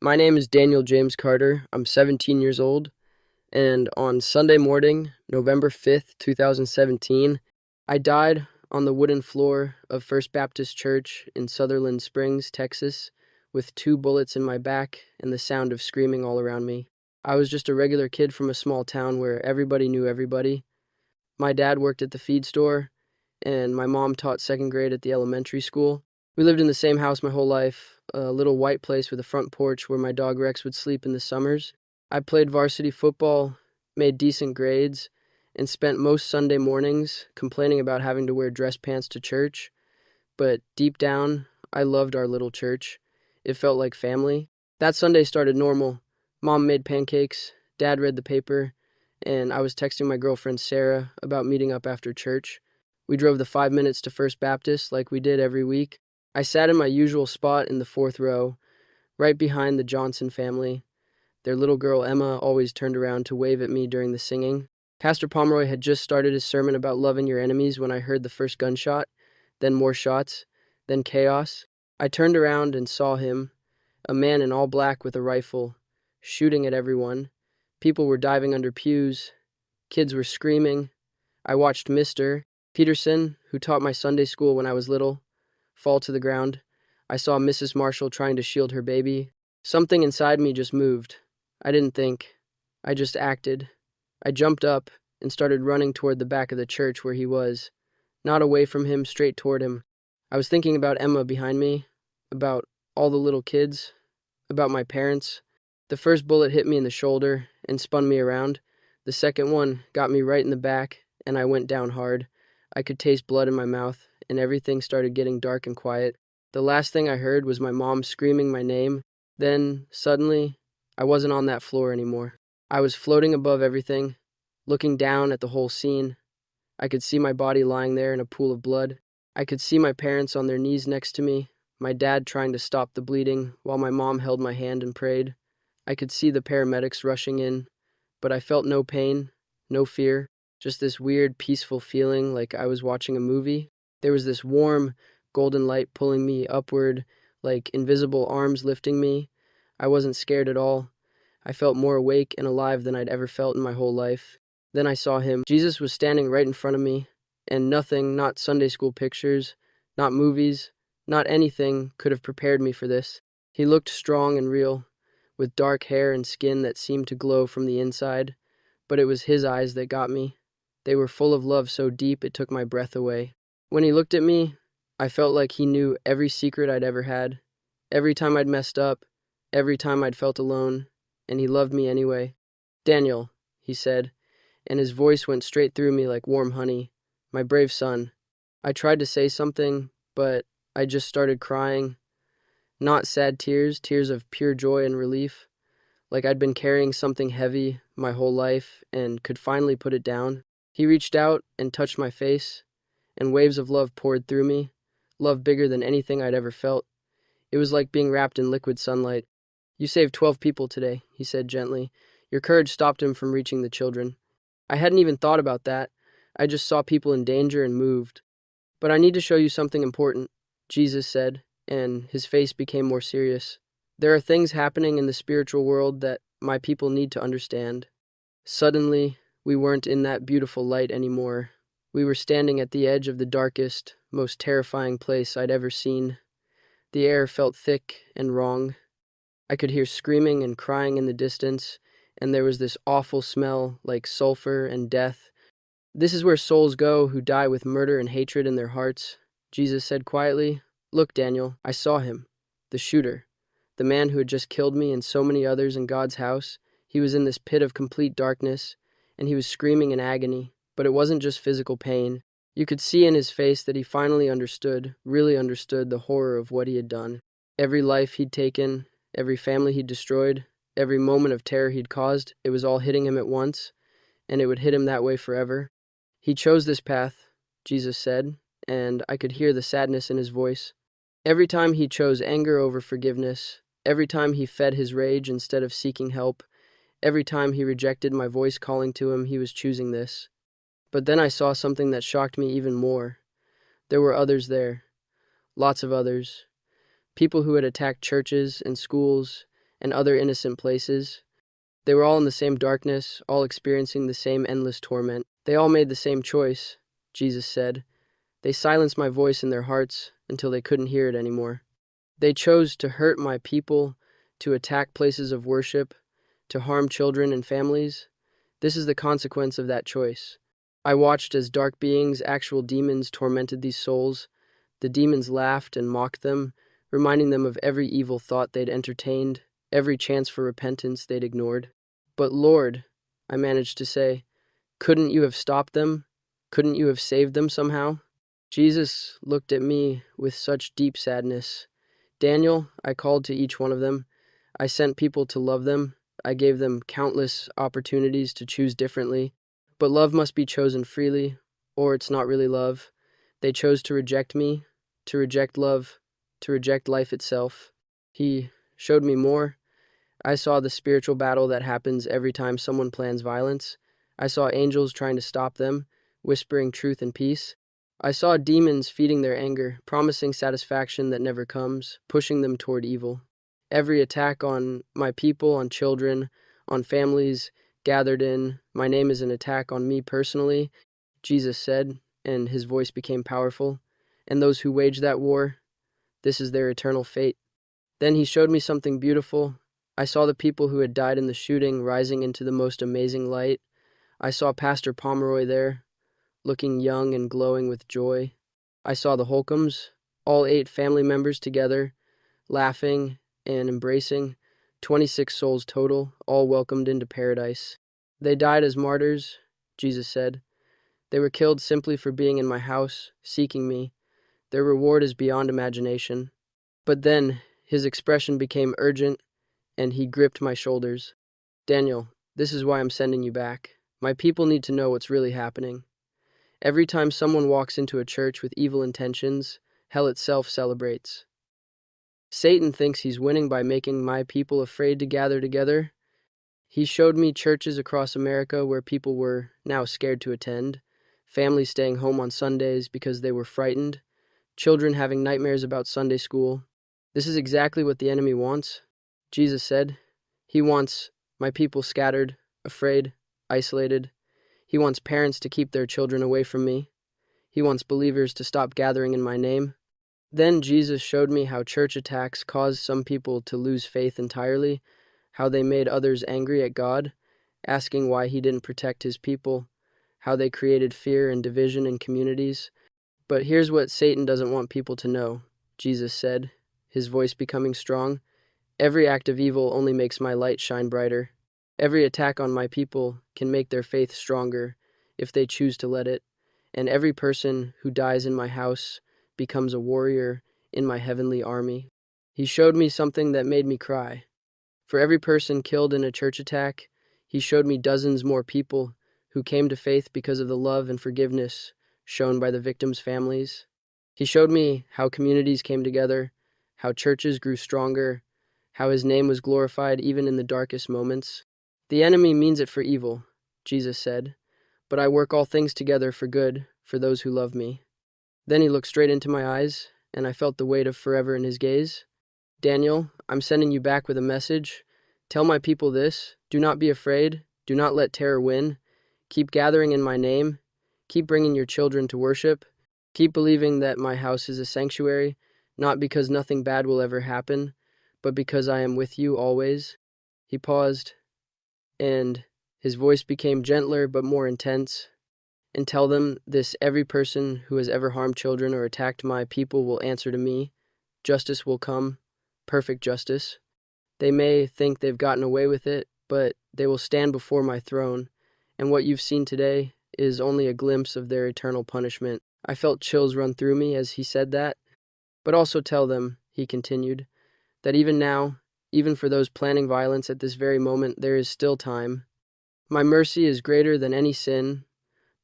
My name is Daniel James Carter. I'm 17 years old, and on Sunday morning, November 5th, 2017, I died on the wooden floor of First Baptist Church in Sutherland Springs, Texas, with 2 bullets in my back and the sound of screaming all around me. I was just a regular kid from a small town where everybody knew everybody. My dad worked at the feed store, and my mom taught second grade at the elementary school. We lived in the same house my whole life, a little white place with a front porch where my dog Rex would sleep in the summers. I played varsity football, made decent grades, and spent most Sunday mornings complaining about having to wear dress pants to church. But deep down, I loved our little church. It felt like family. That Sunday started normal. Mom made pancakes, Dad read the paper, and I was texting my girlfriend Sarah about meeting up after church. We drove the 5 minutes to First Baptist like we did every week. I sat in my usual spot in the 4th row, right behind the Johnson family. Their little girl Emma always turned around to wave at me during the singing. Pastor Pomeroy had just started his sermon about loving your enemies when I heard the first gunshot, then more shots, then chaos. I turned around and saw him, a man in all black with a rifle, shooting at everyone. People were diving under pews. Kids were screaming. I watched Mr. Peterson, who taught my Sunday school when I was little, fall to the ground. I saw Mrs. Marshall trying to shield her baby. Something inside me just moved. I didn't think. I just acted. I jumped up and started running toward the back of the church where he was. Not away from him, straight toward him. I was thinking about Emma behind me, about all the little kids, about my parents. The first bullet hit me in the shoulder and spun me around. The second one got me right in the back, and I went down hard. I could taste blood in my mouth, and everything started getting dark and quiet. The last thing I heard was my mom screaming my name. Then, suddenly, I wasn't on that floor anymore. I was floating above everything, looking down at the whole scene. I could see my body lying there in a pool of blood. I could see my parents on their knees next to me, my dad trying to stop the bleeding while my mom held my hand and prayed. I could see the paramedics rushing in, but I felt no pain, no fear, just this weird, peaceful feeling like I was watching a movie. There was this warm, golden light pulling me upward, like invisible arms lifting me. I wasn't scared at all. I felt more awake and alive than I'd ever felt in my whole life. Then I saw him. Jesus was standing right in front of me, and nothing, not Sunday school pictures, not movies, not anything could have prepared me for this. He looked strong and real, with dark hair and skin that seemed to glow from the inside, but it was his eyes that got me. They were full of love so deep it took my breath away. When he looked at me, I felt like he knew every secret I'd ever had, every time I'd messed up, every time I'd felt alone, and he loved me anyway. "Daniel," he said, and his voice went straight through me like warm honey. "My brave son." I tried to say something, but I just started crying. Not sad tears, tears of pure joy and relief, like I'd been carrying something heavy my whole life and could finally put it down. He reached out and touched my face, and waves of love poured through me, love bigger than anything I'd ever felt. It was like being wrapped in liquid sunlight. "You saved 12 people today," he said gently. Your courage stopped him from reaching the children. I hadn't even thought about that. I just saw people in danger and moved. "But I need to show you something important," Jesus said, and his face became more serious. "There are things happening in the spiritual world that my people need to understand." Suddenly, we weren't in that beautiful light anymore. We were standing at the edge of the darkest, most terrifying place I'd ever seen. The air felt thick and wrong. I could hear screaming and crying in the distance, and there was this awful smell like sulfur and death. "This is where souls go who die with murder and hatred in their hearts," Jesus said quietly. "Look, Daniel, I saw him. The shooter. The man who had just killed me and so many others in God's house. He was in this pit of complete darkness, and he was screaming in agony. But it wasn't just physical pain. You could see in his face that he finally understood, really understood the horror of what he had done. Every life he'd taken, every family he'd destroyed, every moment of terror he'd caused, it was all hitting him at once, and it would hit him that way forever. He chose this path," Jesus said, and I could hear the sadness in his voice. Every time he chose anger over forgiveness, every time he fed his rage instead of seeking help, every time he rejected my voice calling to him, he was choosing this. But then I saw something that shocked me even more. There were others there. Lots of others. People who had attacked churches and schools and other innocent places. They were all in the same darkness, all experiencing the same endless torment. They all made the same choice, Jesus said. They silenced my voice in their hearts until they couldn't hear it anymore. They chose to hurt my people, to attack places of worship, to harm children and families. This is the consequence of that choice. I watched as dark beings, actual demons, tormented these souls. The demons laughed and mocked them, reminding them of every evil thought they'd entertained, every chance for repentance they'd ignored. But Lord, I managed to say, couldn't you have stopped them? Couldn't you have saved them somehow? Jesus looked at me with such deep sadness. Daniel, I called to each one of them. I sent people to love them. I gave them countless opportunities to choose differently. But love must be chosen freely, or it's not really love. They chose to reject me, to reject love, to reject life itself. He showed me more. I saw the spiritual battle that happens every time someone plans violence. I saw angels trying to stop them, whispering truth and peace. I saw demons feeding their anger, promising satisfaction that never comes, pushing them toward evil. Every attack on my people, on children, on families gathered in, my name is an attack on me personally, Jesus said, and his voice became powerful. And those who wage that war, this is their eternal fate. Then he showed me something beautiful. I saw the people who had died in the shooting rising into the most amazing light. I saw Pastor Pomeroy there, looking young and glowing with joy. I saw the Holcombs, all 8 family members together, laughing and embracing, 26 souls total, all welcomed into paradise. They died as martyrs, Jesus said. They were killed simply for being in my house, seeking me. Their reward is beyond imagination. But then his expression became urgent, and he gripped my shoulders. Daniel, this is why I'm sending you back. My people need to know what's really happening. Every time someone walks into a church with evil intentions, hell itself celebrates. Satan thinks he's winning by making my people afraid to gather together. He showed me churches across America where people were now scared to attend, families staying home on Sundays because they were frightened, children having nightmares about Sunday school. This is exactly what the enemy wants. Jesus said, he wants my people scattered, afraid, isolated. He wants parents to keep their children away from me. He wants believers to stop gathering in my name. Then Jesus showed me how church attacks caused some people to lose faith entirely, how they made others angry at God, asking why he didn't protect his people, how they created fear and division in communities. But here's what Satan doesn't want people to know, Jesus said, his voice becoming strong. Every act of evil only makes my light shine brighter. Every attack on my people can make their faith stronger if they choose to let it. And every person who dies in my house becomes a warrior in my heavenly army. He showed me something that made me cry. For every person killed in a church attack, he showed me dozens more people who came to faith because of the love and forgiveness shown by the victims' families. He showed me how communities came together, how churches grew stronger, how his name was glorified even in the darkest moments. The enemy means it for evil, Jesus said, but I work all things together for good for those who love me. Then he looked straight into my eyes, and I felt the weight of forever in his gaze. Daniel, I'm sending you back with a message. Tell my people this. Do not be afraid. Do not let terror win. Keep gathering in my name. Keep bringing your children to worship. Keep believing that my house is a sanctuary, not because nothing bad will ever happen, but because I am with you always. He paused, and his voice became gentler but more intense. And tell them this: every person who has ever harmed children or attacked my people will answer to me. Justice will come, perfect justice. They may think they've gotten away with it, but they will stand before my throne, and what you've seen today is only a glimpse of their eternal punishment. I felt chills run through me as he said that. But also tell them, he continued, that even now, even for those planning violence at this very moment, there is still time. My mercy is greater than any sin,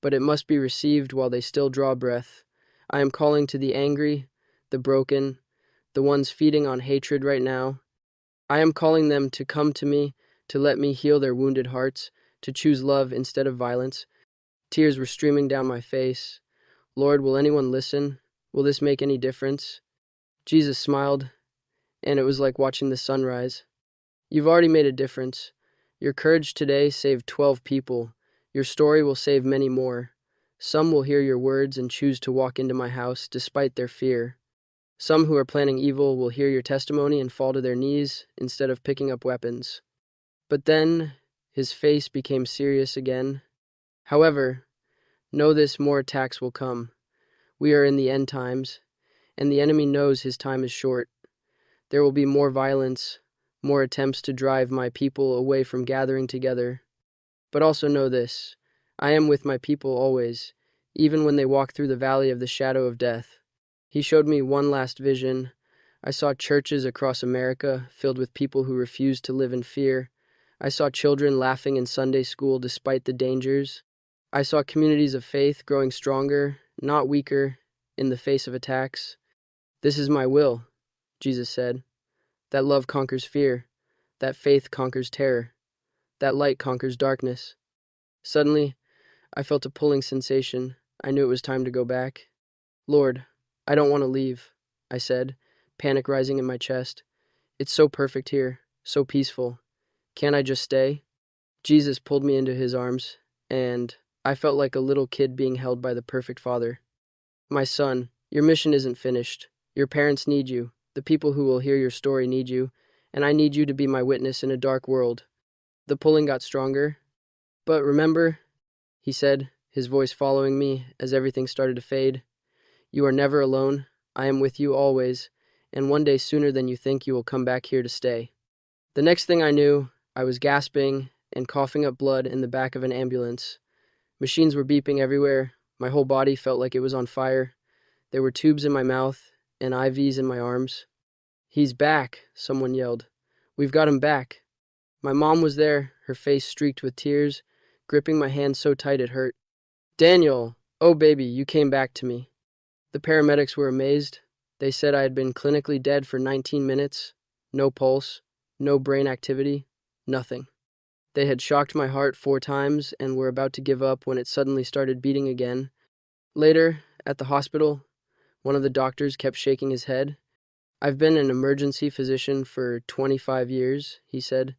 but it must be received while they still draw breath. I am calling to the angry, the broken, the ones feeding on hatred right now. I am calling them to come to me, to let me heal their wounded hearts, to choose love instead of violence. Tears were streaming down my face. Lord, will anyone listen? Will this make any difference? Jesus smiled, and it was like watching the sunrise. You've already made a difference. Your courage today saved 12 people. Your story will save many more. Some will hear your words and choose to walk into my house despite their fear. Some who are planning evil will hear your testimony and fall to their knees instead of picking up weapons. But then his face became serious again. However, know this: more attacks will come. We are in the end times, and the enemy knows his time is short. There will be more violence, more attempts to drive my people away from gathering together. But also know this: I am with my people always, even when they walk through the valley of the shadow of death. He showed me one last vision. I saw churches across America filled with people who refused to live in fear. I saw children laughing in Sunday school despite the dangers. I saw communities of faith growing stronger, not weaker, in the face of attacks. This is my will, Jesus said. That love conquers fear. That faith conquers terror. That light conquers darkness. Suddenly, I felt a pulling sensation. I knew it was time to go back. Lord, I don't want to leave, I said, panic rising in my chest. It's so perfect here, so peaceful. Can't I just stay? Jesus pulled me into his arms, and I felt like a little kid being held by the perfect Father. My son, your mission isn't finished. Your parents need you. The people who will hear your story need you, and I need you to be my witness in a dark world. The pulling got stronger. But remember, he said, his voice following me as everything started to fade, you are never alone. I am with you always, and one day sooner than you think you will come back here to stay. The next thing I knew, I was gasping and coughing up blood in the back of an ambulance. Machines were beeping everywhere. My whole body felt like it was on fire. There were tubes in my mouth and IVs in my arms. He's back, someone yelled. We've got him back. My mom was there, her face streaked with tears, gripping my hand so tight it hurt. Daniel, oh baby, you came back to me. The paramedics were amazed. They said I had been clinically dead for 19 minutes. No pulse, no brain activity, nothing. They had shocked my heart 4 times and were about to give up when it suddenly started beating again. Later, at the hospital, one of the doctors kept shaking his head. I've been an emergency physician for 25 years, he said.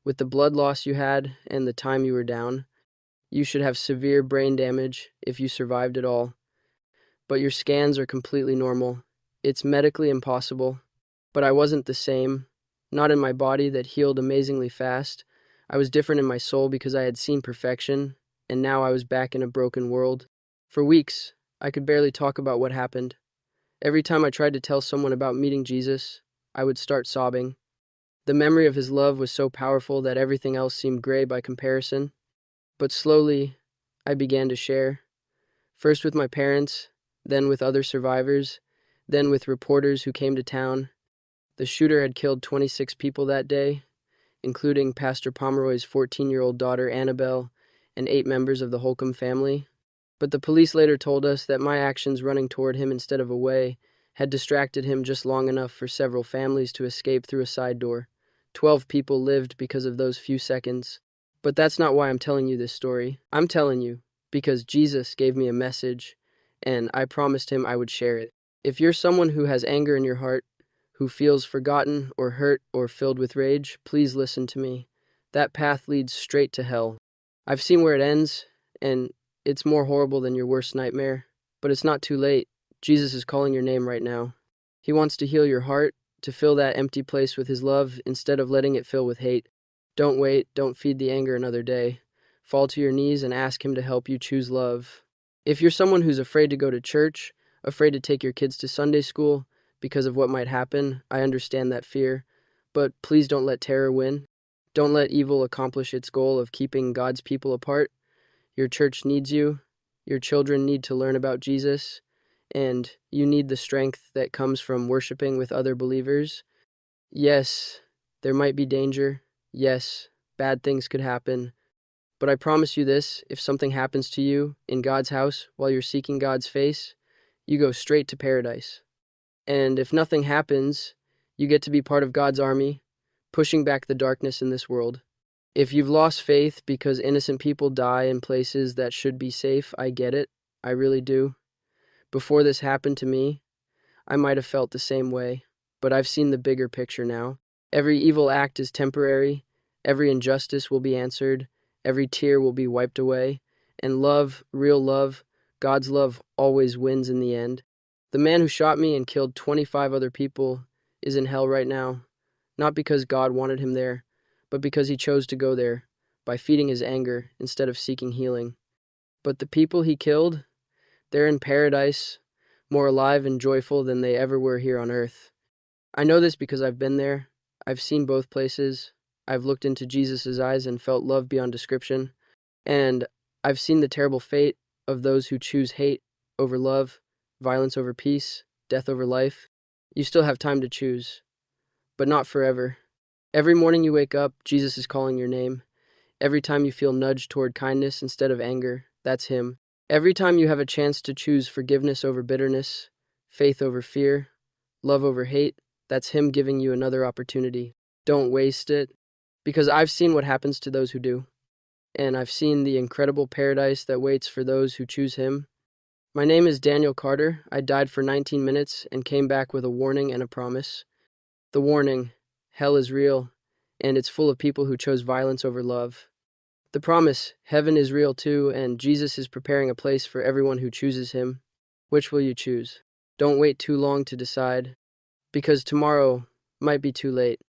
With the blood loss you had and the time you were down, you should have severe brain damage if you survived at all. But your scans are completely normal. It's medically impossible. But I wasn't the same. Not in my body that healed amazingly fast. I was different in my soul because I had seen perfection, and now I was back in a broken world. For weeks, I could barely talk about what happened. Every time I tried to tell someone about meeting Jesus, I would start sobbing. The memory of his love was so powerful that everything else seemed gray by comparison. But slowly, I began to share. First with my parents, then with other survivors, then with reporters who came to town. The shooter had killed 26 people that day, including Pastor Pomeroy's 14-year-old daughter Annabelle and 8 members of the Holcomb family. But the police later told us that my actions running toward him instead of away had distracted him just long enough for several families to escape through a side door. 12 people lived because of those few seconds. But that's not why I'm telling you this story. I'm telling you because Jesus gave me a message, and I promised him I would share it. If you're someone who has anger in your heart, who feels forgotten or hurt or filled with rage, please listen to me. That path leads straight to hell. I've seen where it ends, and it's more horrible than your worst nightmare. But it's not too late. Jesus is calling your name right now. He wants to heal your heart, to fill that empty place with his love instead of letting it fill with hate. Don't wait. Don't feed the anger another day. Fall to your knees and ask him to help you choose love. If you're someone who's afraid to go to church, afraid to take your kids to Sunday school because of what might happen, I understand that fear. But please don't let terror win. Don't let evil accomplish its goal of keeping God's people apart. Your church needs you. Your children need to learn about Jesus. And you need the strength that comes from worshiping with other believers. Yes, there might be danger. Yes, bad things could happen. But I promise you this: if something happens to you in God's house while you're seeking God's face, you go straight to paradise. And if nothing happens, you get to be part of God's army, pushing back the darkness in this world. If you've lost faith because innocent people die in places that should be safe, I get it. I really do. Before this happened to me, I might have felt the same way, but I've seen the bigger picture now. Every evil act is temporary, every injustice will be answered, every tear will be wiped away, and love, real love, God's love always wins in the end. The man who shot me and killed 25 other people is in hell right now, not because God wanted him there, but because he chose to go there by feeding his anger instead of seeking healing. But the people he killed, they're in paradise, more alive and joyful than they ever were here on earth. I know this because I've been there. I've seen both places. I've looked into Jesus' eyes and felt love beyond description. And I've seen the terrible fate of those who choose hate over love, violence over peace, death over life. You still have time to choose, but not forever. Every morning you wake up, Jesus is calling your name. Every time you feel nudged toward kindness instead of anger, that's Him. Every time you have a chance to choose forgiveness over bitterness, faith over fear, love over hate, that's Him giving you another opportunity. Don't waste it, because I've seen what happens to those who do, and I've seen the incredible paradise that waits for those who choose Him. My name is Daniel Carter. I died for 19 minutes and came back with a warning and a promise. The warning: hell is real, and it's full of people who chose violence over love. The promise: heaven is real too, and Jesus is preparing a place for everyone who chooses Him. Which will you choose? Don't wait too long to decide, because tomorrow might be too late.